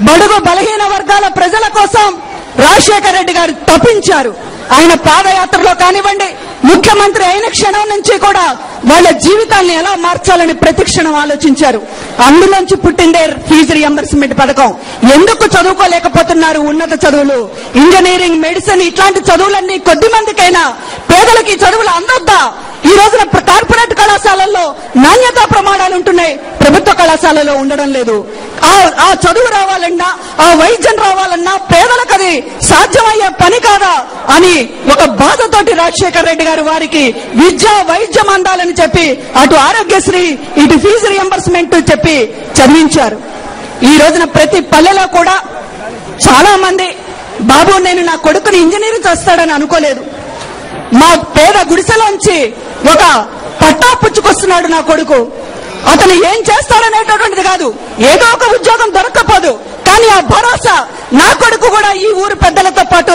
బడుగు బలహీన వర్గాల ప్రజల కోసం రాజశేఖర రెడ్డి గారు తపించారు. ఆయన పాదయాత్రలో కానివ్వండి, ముఖ్యమంత్రి అయిన క్షణం నుంచి కూడా వాళ్ళ జీవితాన్ని ఎలా మార్చాలని ప్రతి క్షణం ఆలోచించారు. అందులోంచి పుట్టిందే ఫీజు రియంబర్స్మెంట్ పథకం. ఎందుకు చదువుకోలేకపోతున్నారు? ఉన్నత చదువులు, ఇంజనీరింగ్, మెడిసిన్ ఇట్లాంటి చదువులన్నీ కొద్ది మందికైనా, పేదలకి చదువులు అందొద్దా? ఈ రోజున కార్పొరేట్ కళాశాలల్లో నాణ్యతా ప్రమాణాలు ఉంటున్నాయి, ప్రభుత్వ కళాశాలలో ఉండడం లేదు. ఆ చదువు రావాలన్నా, ఆ వైద్యం రావాలన్నా పేదలకు అది సాధ్యమయ్యే పని కాదా అని ఒక బాధతోటి రాజశేఖర రెడ్డి గారు వారికి విద్య వైద్యం అందాలని చెప్పి అటు ఆరోగ్యశ్రీ ఇటు ఫీజు రియంబర్స్మెంట్ చెప్పి చదివించారు. ఈ రోజున ప్రతి పల్లెలో కూడా చాలా మంది, బాబు నేను నా కొడుకుని ఇంజనీరింగ్ చేస్తాడని అనుకోలేదు, మా పేద గుడిసెలోంచి ఒక పట్టా పుచ్చుకొస్తున్నాడు నా కొడుకు, అతను ఏం చేస్తాడనేటటువంటిది కాదు, ఏదో ఒక ఉద్యోగం దొరక్కపోదు, కానీ ఆ భరోసా నా కొడుకు కూడా ఈ ఊరు పెద్దలతో పాటు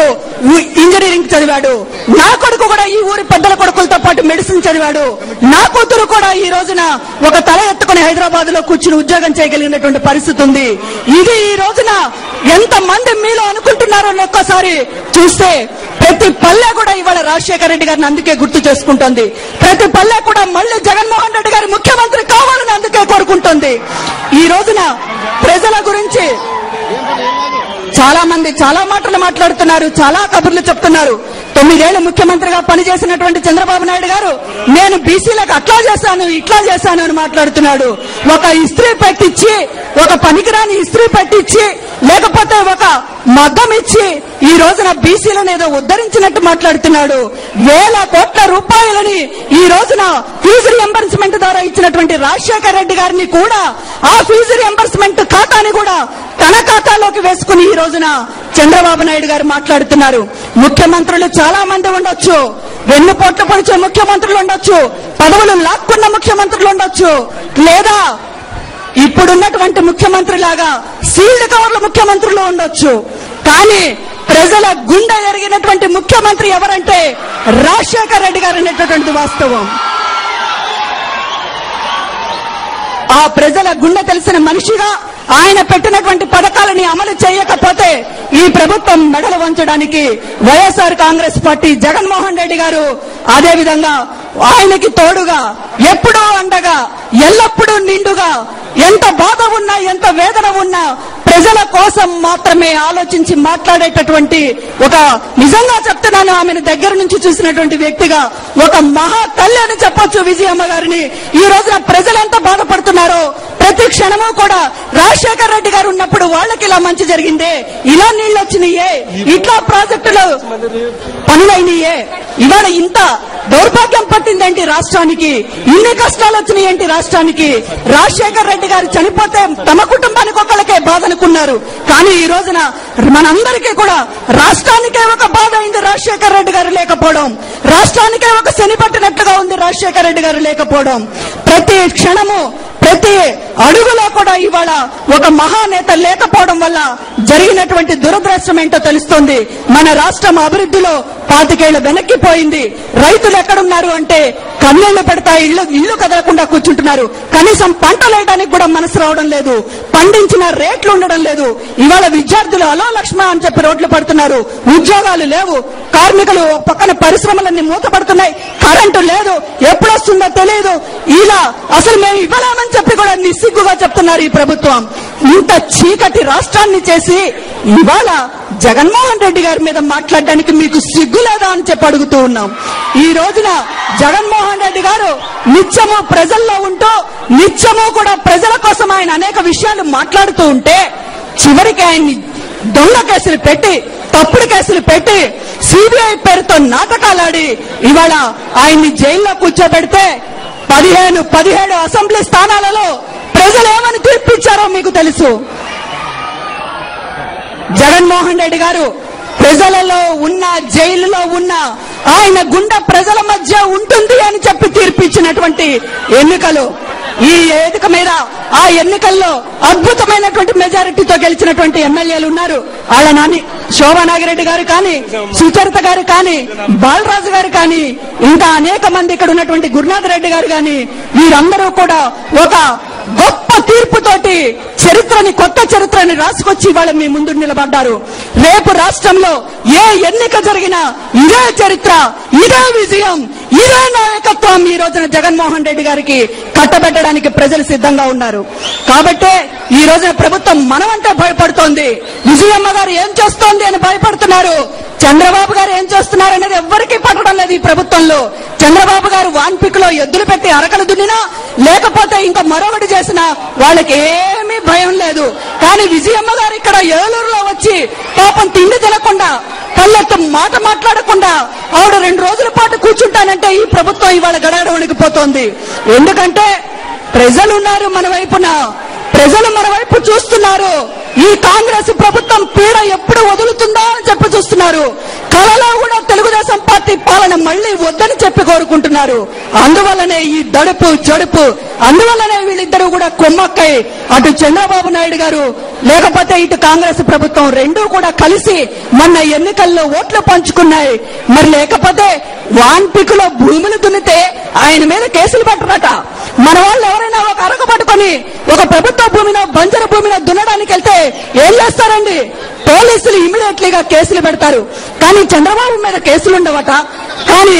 ఇంజనీరింగ్ చదివాడు, నా కొడుకు కూడా ఈ ఊరి పెద్దల కొడుకులతో పాటు మెడిసిన్ చదివాడు, నా కూతురు కూడా ఈ రోజున ఒక తల ఎత్తుకుని హైదరాబాద్ లో కూర్చుని ఉద్యోగం చేయగలిగినటువంటి పరిస్థితి ఉంది. ఇది ఈ రోజున ఎంత మంది మీలో అనుకుంటున్నారో ఒక్కసారి చూస్తే ప్రతి పల్లె కూడా ఇవాళ రాజశేఖర రెడ్డి గారిని అందుకే గుర్తు చేసుకుంటోంది. ప్రతి పల్లె కూడా మళ్ళీ జగన్మోహన్ రెడ్డి గారి ముఖ్యమంత్రి కావాలని అందుకే కోరుకుంటోంది. ఈ రోజున ప్రజల గురించి చాలా మంది చాలా మాటలు మాట్లాడుతున్నారు, చాలా కబుర్లు చెప్తున్నారు. 9 ఏళ్లు ముఖ్యమంత్రిగా పనిచేసినటువంటి చంద్రబాబు నాయుడు గారు నేను బీసీలకు అట్లా చేశాను ఇట్లా చేశాను అని మాట్లాడుతున్నాడు. ఒక ఇస్త్రీ పెట్టించి, ఒక పనికిరాని ఇస్త్రీ పెట్టించి, లేకపోతే ఒక మగ్గం ఇచ్చి ఈ రోజున బీసీలను ఏదో ఉద్ధరించినట్టు మాట్లాడుతున్నాడు. వేల కోట్ల రూపాయలని ఈ రోజున ఫీజు రియంబర్స్మెంట్ ద్వారా ఇచ్చినటువంటి రాజశేఖర రెడ్డి గారిని కూడా ఆ ఫీజు రియంబర్స్మెంట్ ఖాతాని కూడా తన ఖాతాలోకి వేసుకుని ఈ రోజున చంద్రబాబు నాయుడు గారు మాట్లాడుతున్నారు. ముఖ్యమంత్రులు చాలా మంది ఉండొచ్చు, వెన్నుపోట్ల పొడిచే ముఖ్యమంత్రులు ఉండొచ్చు, పదవులు లాక్కున్న ముఖ్యమంత్రులు ఉండొచ్చు, లేదా ఇప్పుడున్నటువంటి ముఖ్యమంత్రి లాగా సీల్డ్ కవర్ల ముఖ్యమంత్రులు ఉండొచ్చు, కానీ ప్రజల గుండె ఎరిగినటువంటి ముఖ్యమంత్రి ఎవరంటే రాజశేఖర రెడ్డి గారు అనేటటువంటి వాస్తవం. ఆ ప్రజల గుండె తెలిసిన మనిషిగా ఆయన పెట్టినటువంటి పథకాలని అమలు చేయకపోతే ఈ ప్రభుత్వం మెడలు వంచడానికి వైఎస్ఆర్ కాంగ్రెస్ పార్టీ జగన్మోహన్ రెడ్డి గారు అదేవిధంగా ఆయనకి తోడుగా ఎప్పుడూ అండగా ఎల్లప్పుడూ నిండుగా ఎంత బాధ ఉన్నా ఎంత వేదన ఉన్నా ప్రజల కోసం మాత్రమే ఆలోచించి మాట్లాడేటటువంటి ఒక, నిజంగా చెప్తున్నాను, ఆమెను దగ్గర నుంచి చూసినటువంటి వ్యక్తిగా ఒక మహా తల్లి అని చెప్పొచ్చు విజయమ్మ గారిని. ఈ రోజున ప్రజలు ఎంత బాధపడుతున్నారో ప్రతి క్షణము కూడా రాజశేఖర రెడ్డి గారు ఉన్నప్పుడు వాళ్ళకి ఇలా మంచి జరిగిందే, ఇలా నీళ్లు వచ్చినాయే, ఇట్లా ప్రాజెక్టులు పనులైనయే, ఇవాళ ఇంత దౌర్భాగ్యం పట్టిందేంటి రాష్ట్రానికి, ఇన్ని కష్టాలు వచ్చినాయేంటి రాష్ట్రానికి, రాజశేఖర రెడ్డి గారు చనిపోతే తమ కుటుంబానికి ఒకళ్ళకే బాధ అనుకున్నారు, కానీ ఈ రోజున మనందరికీ కూడా రాష్ట్రానికే ఒక బాధ అయింది రాజశేఖర రెడ్డి గారు లేకపోవడం, రాష్ట్రానికే ఒక శని పట్టినట్లుగా ఉంది రాజశేఖర రెడ్డి గారు లేకపోవడం. ప్రతి క్షణము ప్రతి అడుగులో కూడా ఇవాళ ఒక మహానేత లేకపోవడం వల్ల జరిగినటువంటి దురదృష్టం ఏంటో తెలుస్తోంది. మన రాష్ట్రం అభివృద్ధిలో 25 ఏళ్లు వెనక్కిపోయింది. రైతులు ఎక్కడున్నారు అంటే కన్నీళ్లు పెడతా ఇల్లు కదలకుండా కూర్చుంటున్నారు. కనీసం పంటలు వేయడానికి కూడా మనసు రావడం లేదు, పండించిన రేట్లు ఉండడం లేదు. ఇవాళ విద్యార్థులు అలో లక్ష్మ అని చెప్పి రోడ్లు పడుతున్నారు, ఉద్యోగాలు లేవు, కార్మికులు పక్కన పరిశ్రమలన్నీ మూతపడుతున్నాయి, కరెంటు లేదు, ఎప్పుడొస్తుందో తెలియదు. ఇలా అసలు మేము ఇవ్వలేమని చెప్పి కూడా నిస్సిగ్గుగా చెప్తున్నారు ఈ ప్రభుత్వం. ఇంత చీకటి రాష్ట్రాన్ని చేసి ఇవాళ జగన్మోహన్ రెడ్డి గారి మీద మాట్లాడడానికి మీకు సిగ్గు లేదా అని చెప్పి అడుగుతూ ఉన్నాం. ఈ రోజున జగన్మోహన్ రెడ్డి గారు నిత్యము ప్రజల్లో ఉంటూ నిత్యము కూడా ప్రజల కోసం ఆయన అనేక విషయాలు మాట్లాడుతూ ఉంటే చివరికి ఆయన్ని దొంగ కేసులు పెట్టి, తప్పుడు కేసులు పెట్టి, సిబిఐ పేరుతో నాటకాలాడి ఇవాళ ఆయన్ని జైల్లో కూర్చోబెడితే 17 అసెంబ్లీ స్థానాలలో ప్రజలు ఏమని తీర్పిచ్చారో మీకు తెలుసు. జగన్మోహన్ రెడ్డి గారు ప్రజలలో ఉన్న, జైలులో ఉన్న ఆయన గుండె ప్రజల మధ్య ఉంటుంది అని చెప్పి తీర్పిచ్చినటువంటి ఎన్నికలు. ఈ వేదిక మీద ఆ ఎన్నికల్లో అద్భుతమైనటువంటి మెజారిటీతో గెలిచినటువంటి ఎమ్మెల్యేలు ఉన్నారు. వాళ్ళ నాని శోభానాగిరెడ్డి గారు కానీ, సుచరిత గారు కానీ, బాలరాజు గారు కానీ, ఇంకా అనేక మంది ఇక్కడ ఉన్నటువంటి గురునాథ్ రెడ్డి గారు కానీ, వీరందరూ కూడా ఒక గొప్ప తీర్పుతోటి చరిత్రని, కొత్త చరిత్రని రాసుకొచ్చి ఇవాళ మీ ముందు నిలబడ్డారు. రేపు రాష్ట్రంలో ఏ ఎన్నిక జరిగినా ఇదే చరిత్ర, ఇదే విజయం, ఇదే నాయకత్వం ఈ రోజున జగన్మోహన్ రెడ్డి గారికి కట్టబెట్టడానికి ప్రజలు సిద్ధంగా ఉన్నారు. కాబట్టే ఈ రోజున ప్రభుత్వం మనమంటే భయపడుతోంది. విజయమ్మ గారు ఏం చేస్తోంది అని భయపడుతున్నారు. చంద్రబాబు గారు ఏం చేస్తున్నారు అనేది ఎవ్వరికీ పట్టడం లేదు ఈ ప్రభుత్వంలో. చంద్రబాబు గారు వాన్పిక్లో ఎద్దులు పెట్టి అరకలు దున్నినా, లేకపోతే ఇంకా మరొకటి చేసినా వాళ్ళకి ఏమీ భయం లేదు. కానీ విజయమ్మ గారు ఇక్కడ ఏలూరులో వచ్చి పాపం తిండి తినకుండా, కళ్ళెత్తు మాట మాట్లాడకుండా ఆవిడ 2 రోజుల పాటు కూర్చుంటానంటే ఈ ప్రభుత్వం ఇవాళ గడగడ వణికిపోతోంది. ఎందుకంటే ప్రజలున్నారు మన వైపున, ప్రజలు మన వైపు చూస్తున్నారు. ఈ కాంగ్రెస్ ప్రభుత్వం పీడ ఎప్పుడు వదులుతుందా అని చెప్పి చూస్తున్నారు. కలలో కూడా తెలుగుదేశం పార్టీ పాలన మళ్లీ వద్దని చెప్పి కోరుకుంటున్నారు. అందువల్లనే ఈ దడుపు జడుపు, అందువల్లనే వీళ్ళిద్దరూ కూడా కొమ్మక్కై అటు చంద్రబాబు నాయుడు గారు లేకపోతే ఇటు కాంగ్రెస్ ప్రభుత్వం రెండూ కూడా కలిసి మొన్న ఎన్నికల్లో ఓట్లు పంచుకున్నాయి. మరి లేకపోతే వాన్పిక్లో భూములు దున్నితే ఆయన మీద కేసులు పెట్టరట. మన వాళ్ళు ఎవరైనా ఒక అరక పట్టుకొని ఒక ప్రభుత్వ భూమిలో, బంజరు భూమిలో దున్నడానికి వెళ్తే ఏం చేస్తారండి? పోలీసులు ఇమీడియట్లీగా కేసులు పెడతారు. కానీ చంద్రబాబు మీద కేసులు ఉండవట. కానీ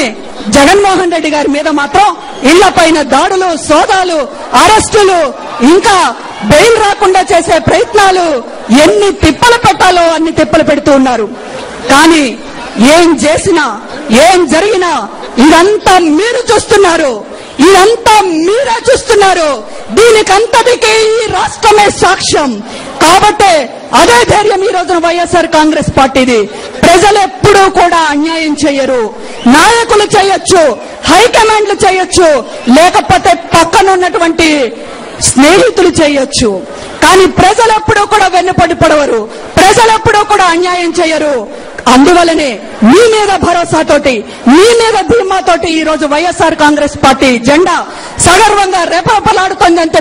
జగన్మోహన్ రెడ్డి గారి మీద మాత్రం ఇళ్లపైన దాడులు, సోదాలు, అరెస్టులు, ఇంకా బెయిల్ రాకుండా చేసే ప్రయత్నాలు, ఎన్ని తిప్పలు పెట్టాలో అన్ని తిప్పలు పెడుతూ ఉన్నారు. కానీ ఏం చేసినా, ఏం జరిగినా ఇదంతా మీరు చూస్తున్నారు, ఇదంతా మీరే చూస్తున్నారు. దీనికంతటికీ ఈ రాష్ట్రమే సాక్ష్యం. కాబట్టే అదే ధైర్యం ఈ రోజున వైఎస్ఆర్ కాంగ్రెస్ పార్టీది. ప్రజలు ఎప్పుడూ కూడా అన్యాయం చేయరు. నాయకులు చేయొచ్చు, హైకమాండ్లు చేయొచ్చు, లేకపోతే పక్కనున్నటువంటి స్నేహితులు చేయొచ్చు. కానీ ప్రజలెప్పుడూ కూడా వెన్నుపడి పడవరు, ప్రజలెప్పుడూ కూడా అన్యాయం చేయరు. అందువల్లనే మీ మీద భరోసాతోటి, మీ మీద ధీమాతోటి ఈ రోజు వైఎస్ఆర్ కాంగ్రెస్ పార్టీ జెండా సగర్వంగా రెపరెపలాడుతోందంటే